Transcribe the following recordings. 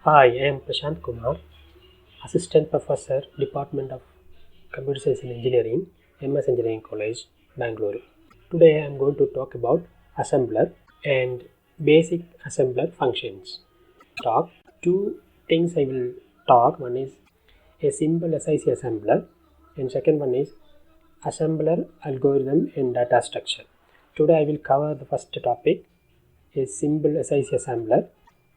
Hi, I am Prashant Kumar, Assistant Professor, Department of Computer Science and Engineering, MS Engineering College, Bangalore. Today I am going to talk about assembler and basic assembler functions. Talk two things I will talk. One is a simple SIC assembler, and second one is assembler algorithm and data structure. Today I will cover the first topic, a simple SIC assembler.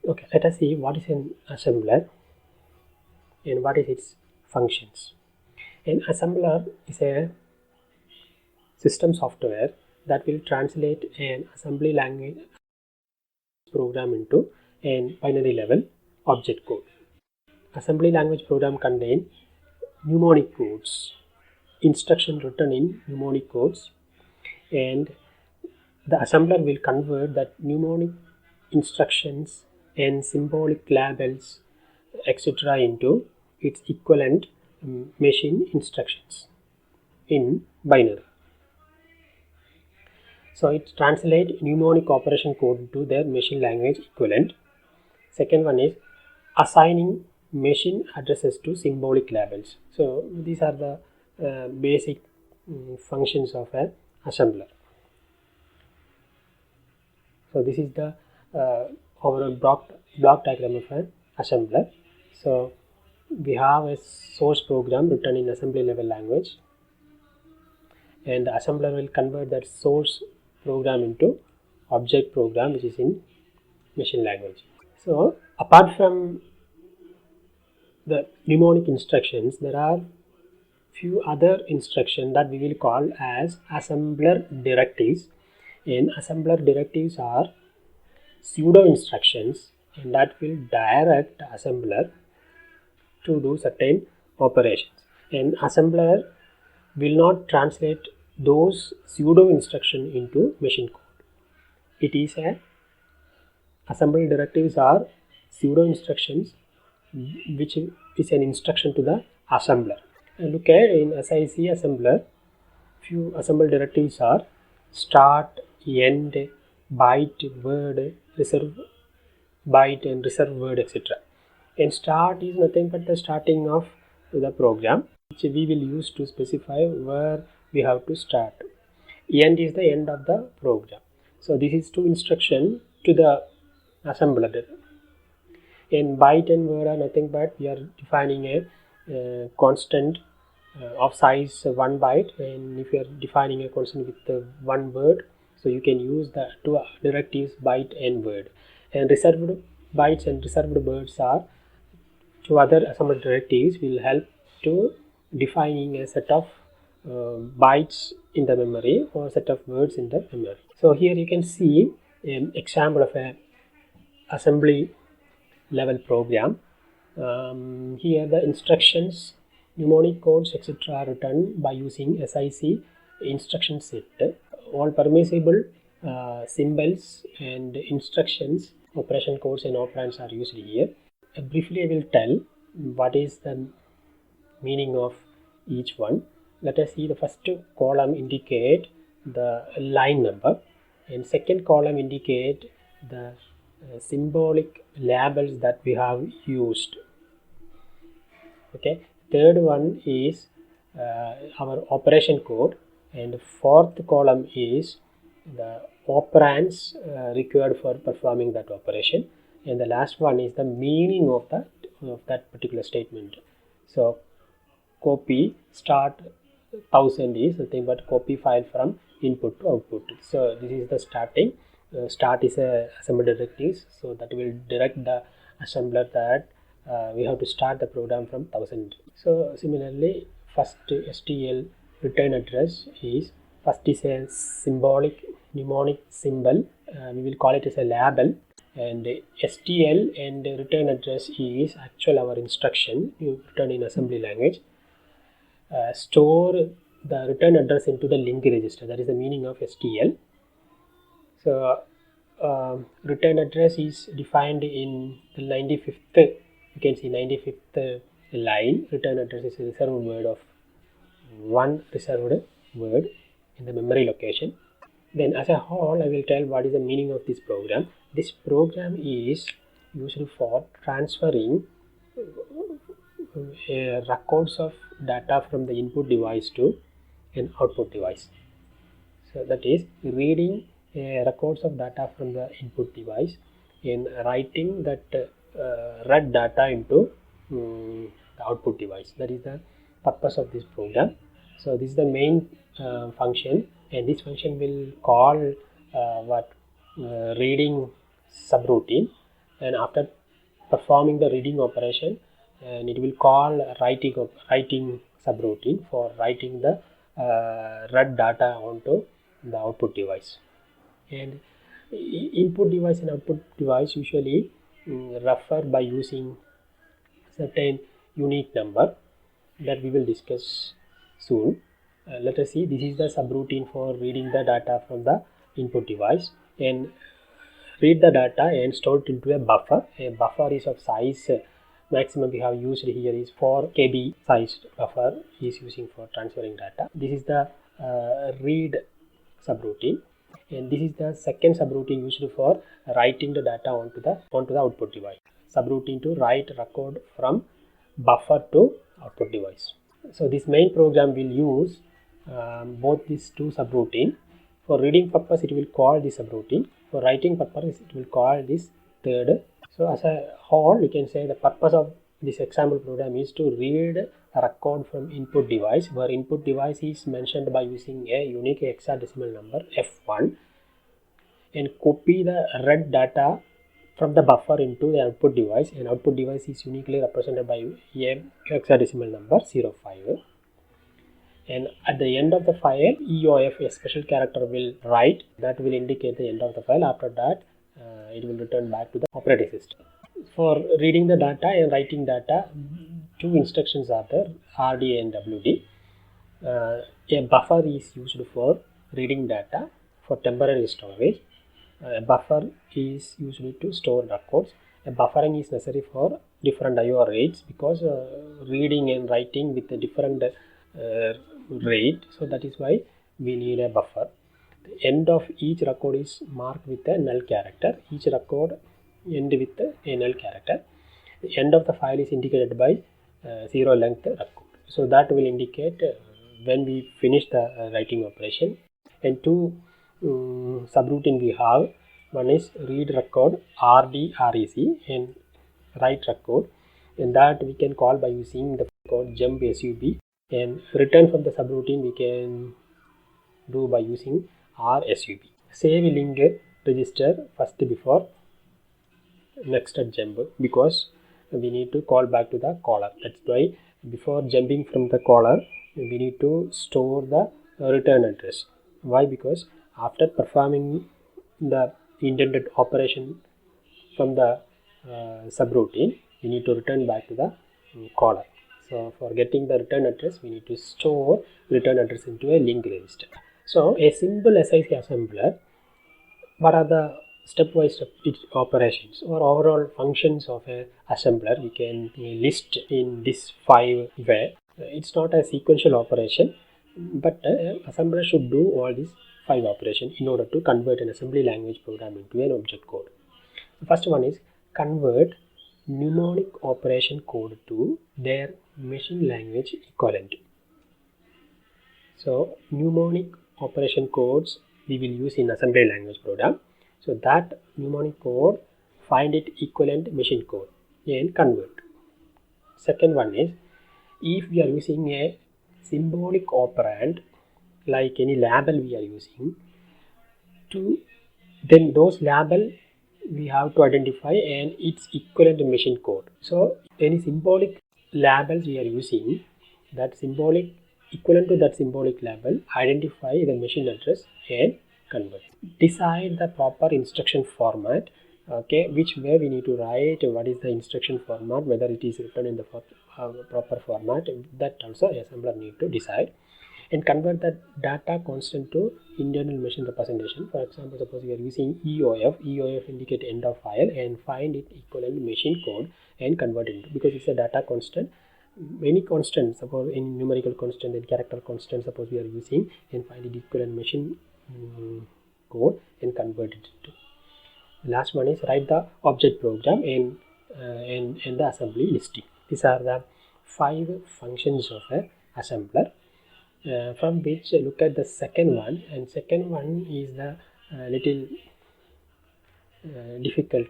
Okay, let us see what is an assembler and what is its functions. An assembler is a system software that will translate an assembly language program into a binary level object code. Assembly language program contain mnemonic codes, instruction written in mnemonic codes, and the assembler will convert that mnemonic instructions and symbolic labels etc. into its equivalent machine instructions in binary. So it translates mnemonic operation code to their machine language equivalent. Second one is assigning machine addresses to symbolic labels. So these are the basic functions of an assembler. So this is the overall block diagram of an assembler. So we have a source program written in assembly level language, and the assembler will convert that source program into object program which is in machine language. So apart from the mnemonic instructions, there are few other instructions that we will call as assembler directives. And assembler directives are pseudo instructions, and that will direct the assembler to do certain operations. And assembler will not translate those pseudo instructions into machine code. It is a assembly directives are pseudo instructions which is an instruction to the assembler. And look at in SIC assembler, few assembly directives are start, end, byte, word, reserve byte and reserve word, etc. And start is nothing but the starting of the program which we will use to specify where we have to start. End is the end of the program. So this is two instruction to the assembler. In byte and word are nothing but we are defining a constant of size 1 byte, and if you are defining a constant with one word, so you can use the two directives byte and word. And reserved bytes and reserved words are two other assembly directives will help to defining a set of bytes in the memory or set of words in the memory. So here you can see an example of a assembly level program. Here the instructions, mnemonic codes, etc. are written by using SIC instruction set. All permissible symbols and instructions, operation codes and operands are used here. Briefly I will tell what is the meaning of each one. Let us see the first column indicate the line number, and second column indicate the symbolic labels that we have used. Okay, third one is our operation code, and fourth column is the operands required for performing that operation, and the last one is the meaning of that particular statement. So copy start 1000 is nothing but copy file from input to output. So this is the starting. Start is a assembly directives, so that will direct the assembler that we have to start the program from 1000. So similarly, first STL return address is first is a symbolic mnemonic symbol. We will call it as a label, and STL and return address is actual our instruction you return in assembly language. Store the return address into the link register. That is the meaning of STL. So return address is defined in the 95th. You can see 95th line. Return address is a reserved word of one reserved word in the memory location. Then as a whole, I will tell what is the meaning of this program. This program is used for transferring records of data from the input device to an output device. So that is reading records of data from the input device and writing that read data into the output device. That is the purpose of this program. So this is the main function, and this function will call reading subroutine, and after performing the reading operation, and it will call writing subroutine for writing the read data onto the output device. And input device and output device usually refer by using certain unique number that we will discuss soon. Let us see, this is the subroutine for reading the data from the input device and read the data and store it into a buffer. A buffer is of size maximum we have used here is 4 KB sized buffer is using for transferring data. This is the read subroutine, and this is the second subroutine used for writing the data onto the output device. Subroutine to write record from buffer to output device. So this main program will use both these two subroutine. For reading purpose, it will call this subroutine. For writing purpose, it will call this third. So as a whole, we can say the purpose of this example program is to read a record from input device, where input device is mentioned by using a unique hexadecimal number F1, and copy the read data from the buffer into the output device, and output device is uniquely represented by a hexadecimal number 05. And at the end of the file, EOF, a special character, will write that will indicate the end of the file. After that, it will return back to the operating system. For reading the data and writing data, two instructions are there, RD and WD. A buffer is used for reading data for temporary storage. A buffer is used to store records. A buffering is necessary for different IO rates, because reading and writing with a different rate, so that is why we need a buffer. The end of each record is marked with a null character. Each record end with a null character. The end of the file is indicated by 0 length record. So that will indicate when we finish the writing operation. And two subroutine we have. One is read record RD/REC and write record, and that we can call by using the code jump SUB, and return from the subroutine we can do by using RSUB. Save link register first before next jump, because we need to call back to the caller. That's why before jumping from the caller, we need to store the return address. Why? Because after performing the intended operation from the subroutine, we need to return back to the caller. So for getting the return address, we need to store return address into a link register. So a simple SIC assembler, what are the stepwise operations or overall functions of a assembler? We can list in this 5 way. It's not a sequential operation, but assembler should do all these 5 operations in order to convert an assembly language program into an object code. The first one is convert mnemonic operation code to their machine language equivalent. So mnemonic operation codes we will use in assembly language program. So that mnemonic code, find it equivalent machine code and convert. Second one is, if we are using a symbolic operand like any label we are using, then those label we have to identify and its equivalent machine code. So any symbolic labels we are using, that symbolic equivalent to that symbolic label, identify the machine address and convert. Decide the proper instruction format. Okay, which way we need to write, what is the instruction format, whether it is written in the proper format, that also assembler need to decide. And convert that data constant to internal machine representation. For example, suppose we are using EOF indicate end of file, and find it equivalent machine code and convert it, because it's a data constant. Any constant, suppose any numerical constant and character constant, suppose we are using, and find it equivalent machine code and convert it to. Last one is write the object program in the assembly listing. These are the 5 functions of a assembler, from which look at the second one, and second one is the little difficult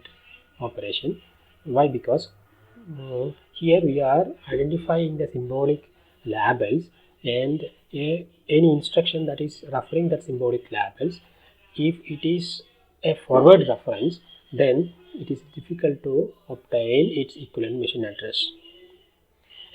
operation. Why? Because here we are identifying the symbolic labels, and any instruction that is referring that symbolic labels, if it is a forward reference, then it is difficult to obtain its equivalent machine address.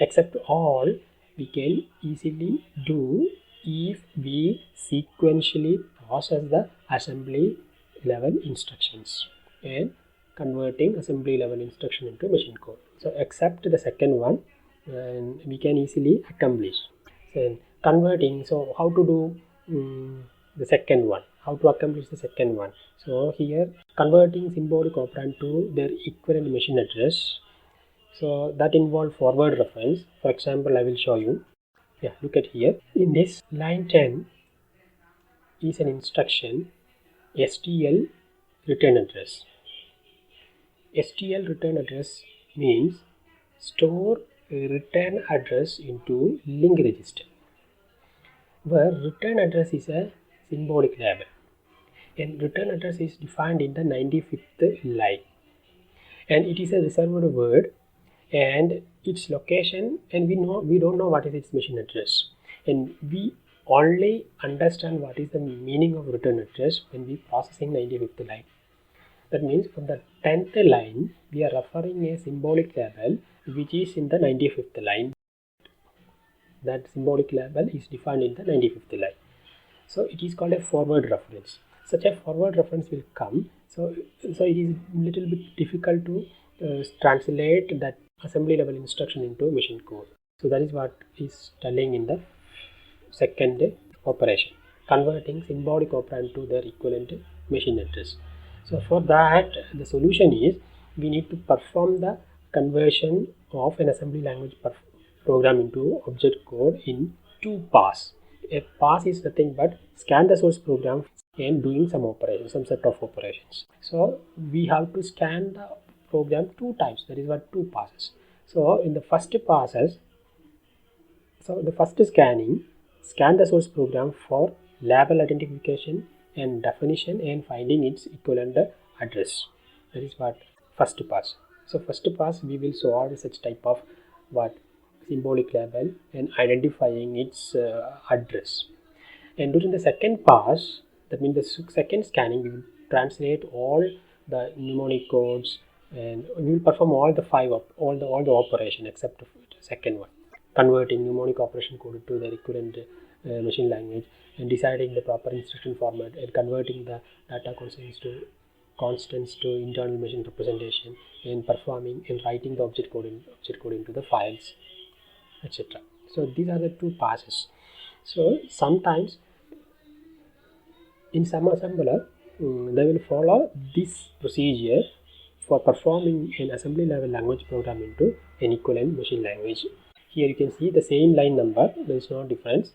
Except all we can easily do if we sequentially process the assembly level instructions and converting assembly level instruction into machine code. So except the second one, we can easily accomplish. So converting, so how to do the second one, how to accomplish the second one. So here converting symbolic operand to their equivalent machine address, so that involves forward reference. For example, I will show you. Yeah, look at here. In this line 10 is an instruction STL return address. STL return address means store a return address into link register, where return address is a symbolic label, and return address is defined in the 95th line, and it is a reserved word and its location, and we don't know what is its machine address, and we only understand what is the meaning of return address when we processing 95th line. That means from the 10th line we are referring a symbolic label which is in the 95th line. That symbolic label is defined in the 95th line, so it is called a forward reference. Such a forward reference will come, so it is little bit difficult to translate that assembly level instruction into machine code. So that is what is telling in the second operation, converting symbolic operand to their equivalent machine address. So for that, the solution is we need to perform the conversion of an assembly language program into object code in 2 pass. A pass is nothing but scan the source program and doing some operations, some set of operations. So we have to scan the program 2 times. That is what 2 passes. So in the first passes, so the first scanning, scan the source program for label identification and definition and finding its equivalent address. That is what first pass. So first pass we will solve such type of what symbolic label and identifying its address. And during the second pass, that means the second scanning, we will translate all the mnemonic codes and we will perform all the 5 all the operation except the second one, converting mnemonic operation code to the equivalent machine language and deciding the proper instruction format and converting the data constants to internal machine representation and performing and writing the object code into the files, etc. So these are the 2 passes. So sometimes in some assembler they will follow this procedure for performing an assembly level language program into an equivalent machine language. Here you can see the same line number, there is no difference,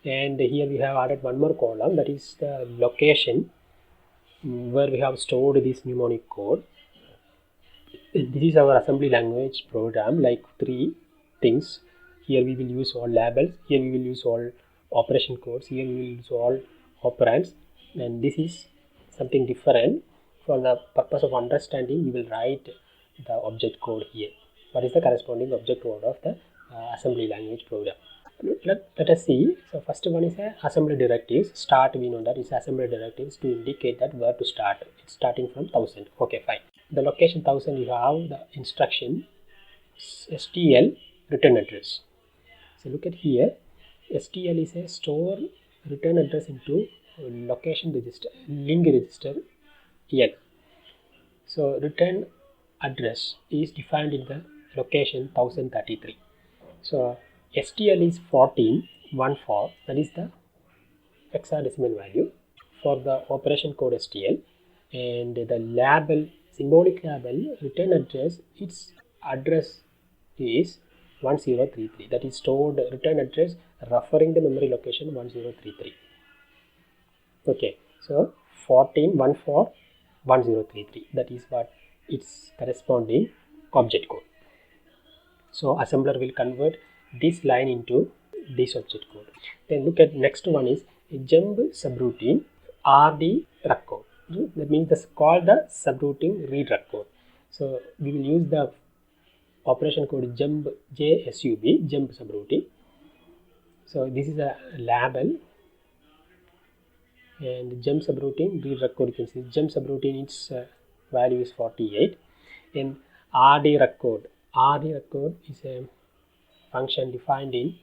and here we have added one more column, that is the location where we have stored this mnemonic code. This is our assembly language program, like 3 things. Here we will use all labels, here we will use all operation codes, here we will use all operands, and this is something different. For the purpose of understanding, we will write the object code here. What is the corresponding object code of the assembly language program? Let us see. So first one is a assembly directives. Start, we know that is assembly directives to indicate that where to start. It's starting from 1000. Okay, fine. The location 1000, you have the instruction STL return address. So look at here, STL is a store return address into location register, link register L. So return address is defined in the location 1033. So STL is 1414, that is the hexadecimal value for the operation code STL, and the label, symbolic label return address, its address is 1033, that is stored return address referring the memory location 1033. Okay, so 1414 1033. That is what its corresponding object code. So assembler will convert this line into this object code. Then look at next one is a jump subroutine RD record. That means that's called the subroutine read record. So we will use the operation code jump JSUB, jump subroutine. So this is a label, and jump subroutine read record, you can see jump subroutine, its value is 48. In RD record is a function defined in,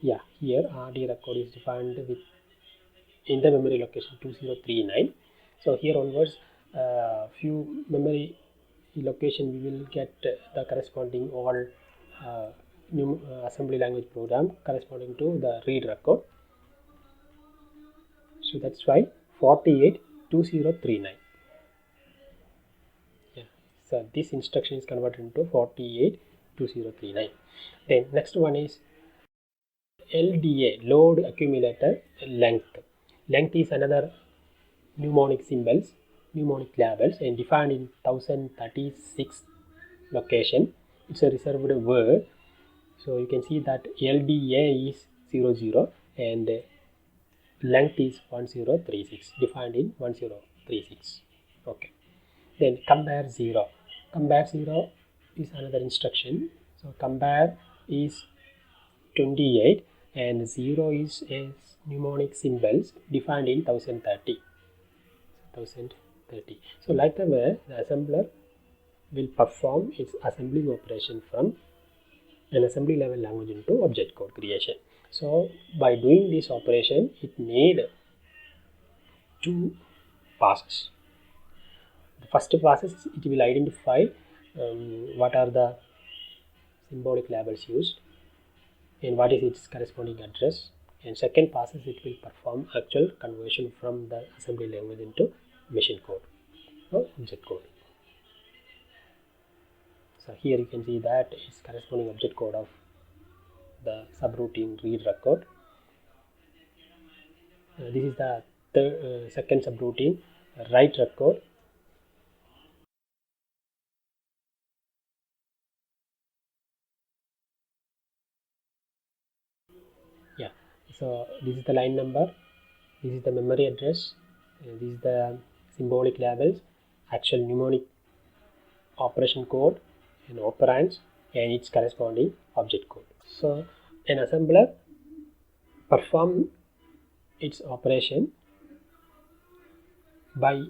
here RD record is defined with in the memory location 2039. So here onwards, few memory location we will get the corresponding all new assembly language program corresponding to the read record. So that's why 482039. So this instruction is converted into 482039. Then next one is LDA, load accumulator length. Length is another mnemonic symbols, mnemonic labels, and defined in 1036 location. It's a reserved word. So you can see that LDA is 00 and length is 1036, defined in 1036. Okay. Then compare 0. Compare 0 is another instruction. So compare is 28 and 0 is a mnemonic symbols defined in 1030. So like the way the assembler will perform its assembling operation from an assembly level language into object code creation. So by doing this operation, it need 2 passes. The first passes, it will identify what are the symbolic labels used and what is its corresponding address, and second passes it will perform actual conversion from the assembly language into machine code or object code. So here you can see that is corresponding object code of the subroutine read record. This is the second subroutine write record. So this is the line number, this is the memory address, this is the symbolic labels, actual mnemonic operation code and operands, and its corresponding object code. So an assembler perform its operation by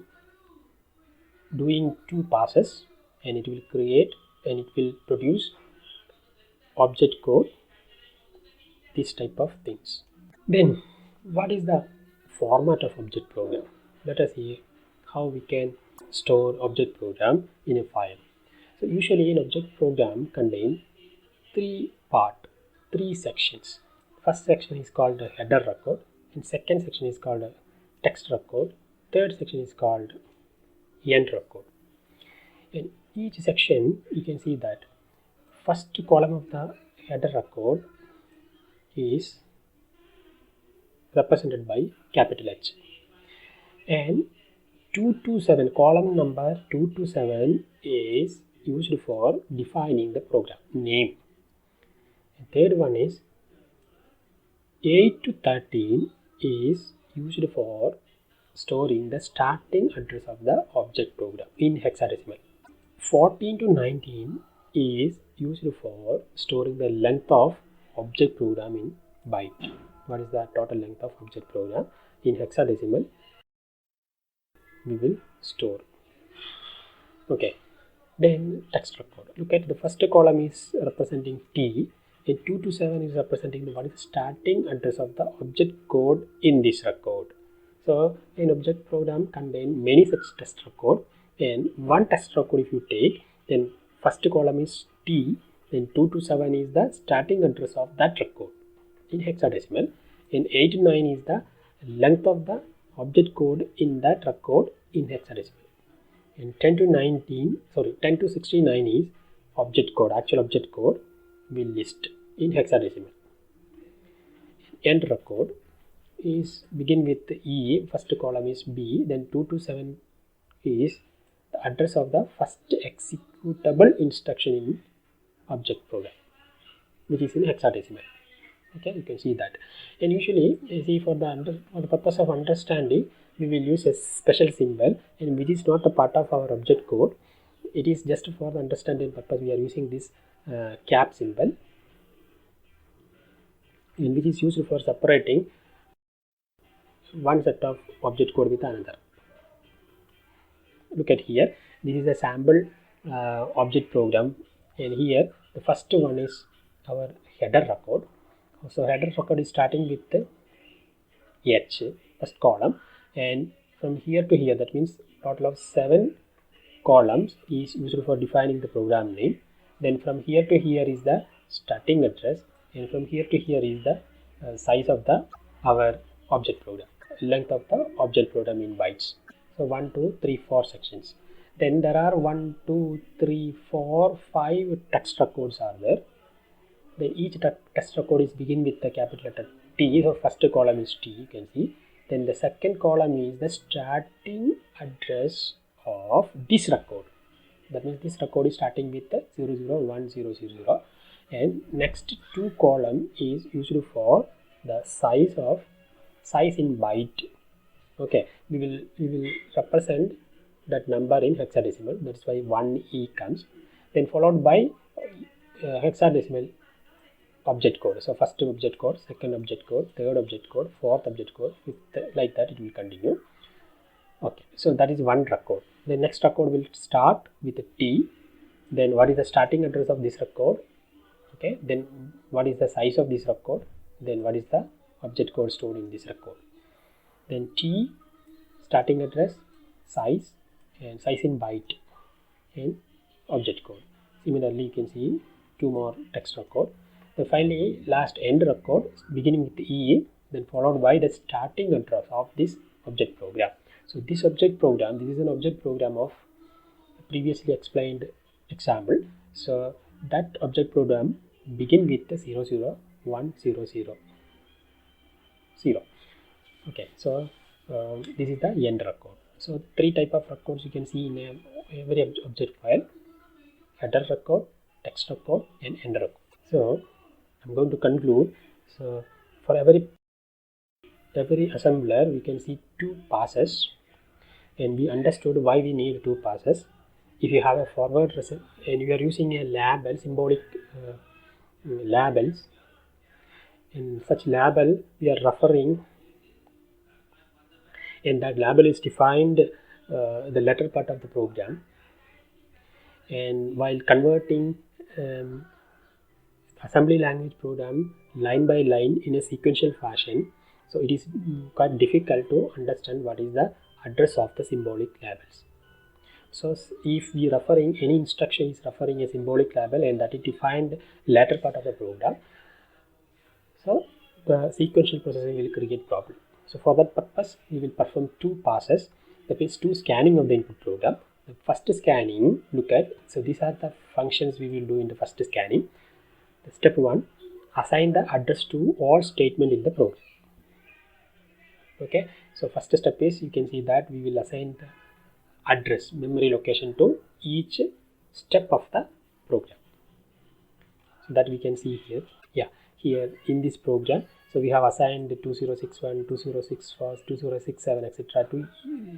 doing 2 passes, and it will create and it will produce object code, this type of things. Then what is the format of object program? Let us see how we can store object program in a file. So usually an object program contains 3 sections. First section is called a header record, and second section is called a text record, third section is called end record. In each section you can see that first column of the header record is represented by capital H, and 227, column number 227 is used for defining the program name. And third one is 8 to 13 is used for storing the starting address of the object program in hexadecimal. 14 to 19 is used for storing the length of object program in byte. What is the total length of object program in hexadecimal we will store. Okay, then text record. Look at the first column is representing T, and 2 to 7 is representing what is the starting address of the object code in this record. So an object program contains many such text record, and one text record if you take, then first column is T, then 2 to 7 is the starting address of that record in hexadecimal, and 8 to 9 is the length of the object code in that record in hexadecimal, and 10 to 69 is object code, actual object code we list in hexadecimal. End record is begin with E, first column is B, then 2 to 7 is the address of the first executable instruction in object program, which is in hexadecimal. Okay, you can see that. And usually, see, for the purpose of understanding, we will use a special symbol, and which is not a part of our object code. It is just for the understanding purpose. We are using this cap symbol, and which is used for separating one set of object code with another. Look at here. This is a sample object program, and here the first one is our header record. So header record is starting with the H, first column, and from here to here, that means total of 7 columns is used for defining the program name. Then from here to here is the starting address, and from here to here is the size of the our object program, length of the object program in bytes. So 1, 2, 3, 4 sections. Then there are 1, 2, 3, 4, 5 text records are there. Then each text record is begin with the capital letter T. So first column is T, you can see. Then the second column is the starting address of this record. That means this record is starting with the 001000, and next 2 column is used for the size in byte. Okay, we will represent that number in hexadecimal. That's why 1E comes. Then followed by hexadecimal object code. So first object code, second object code, third object code, fourth object code, fifth, like that it will continue. Okay, so that is one record. The next record will start with a T. Then what is the starting address of this record? Okay, then what is the size of this record? Then what is the object code stored in this record? Then T, starting address, size, and size in byte, and object code. Similarly, you can see 2 more text record. Then finally, last end record beginning with E, then followed by the starting address of this object program. So this object program, this is an object program of previously explained example. So that object program begin with the 00100. Okay, so this is the end record. So 3 type of records you can see in every object file: header record, text record, and end record. So I'm going to conclude. So for every assembler, we can see 2 passes, and we understood why we need 2 passes. If you have a forward and you are using a label, symbolic labels, in such label we are referring, and that label is defined the letter part of the program. And while converting assembly language program line by line in a sequential fashion, so it is quite difficult to understand what is the address of the symbolic labels. So if we referring any instruction is referring a symbolic label and that is defined latter part of the program, so the sequential processing will create problem. So for that purpose, we will perform 2 passes, that is 2 scanning of the input program. The first scanning, look at, so these are the functions we will do in the first scanning. The step 1, assign the address to all statement in the program. Okay, so first step is, you can see that we will assign the address, memory location to each step of the program. So that we can see here. Yeah, here in this program, so we have assigned 2061, 2064, 2067, etc. to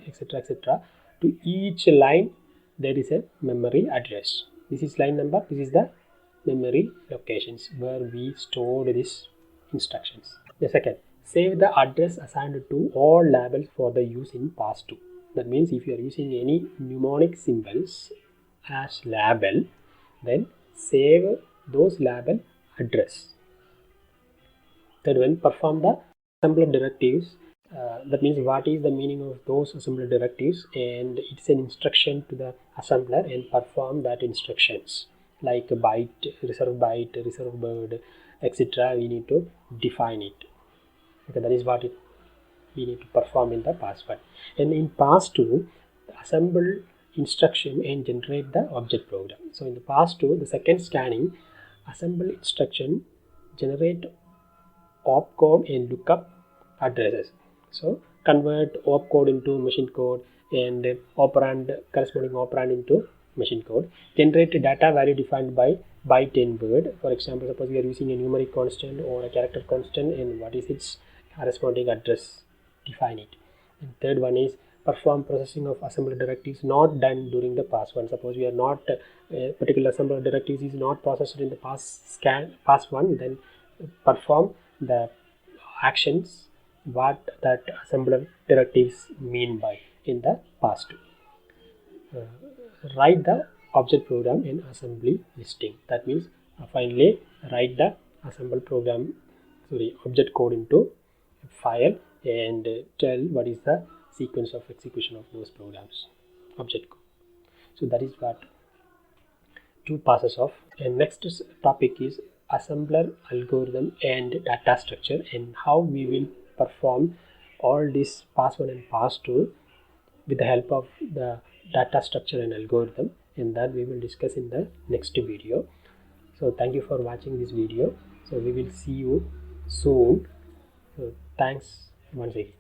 etc. To each line there is a memory address. This is line number, this is the memory locations where we stored these instructions. The second, save the address assigned to all labels for the use in pass 2. That means if you are using any mnemonic symbols as label, then save those label address. Then when perform the assembler directives, that means what is the meaning of those assembler directives, and it's an instruction to the assembler and perform that instructions like a byte, reserve word, etc. We need to define it. Okay, that is what we need to perform in the pass 1. And in pass 2, assemble instruction and generate the object program. So in the pass 2, the second scanning, assemble instruction, generate opcode and lookup addresses. So convert opcode into machine code and operand, corresponding operand into machine code. Generate data value defined by byte and word. For example, suppose we are using a numeric constant or a character constant, and what is its corresponding address, define it. And third one is perform processing of assembly directives not done during the pass one. Suppose we are not particular assembly directives is not processed in the pass one, then perform the actions what that assembler directives mean by in the pass two. Write the object program in assembly listing. That means finally write the object code into a file and tell what is the sequence of execution of those programs, object code. So that is what two passes of. And next topic is assembler algorithm and data structure, and how we will perform all this pass one and pass two with the help of the data structure and algorithm, and that we will discuss in the next video. So thank you for watching this video. So we will see you soon. So thanks once again.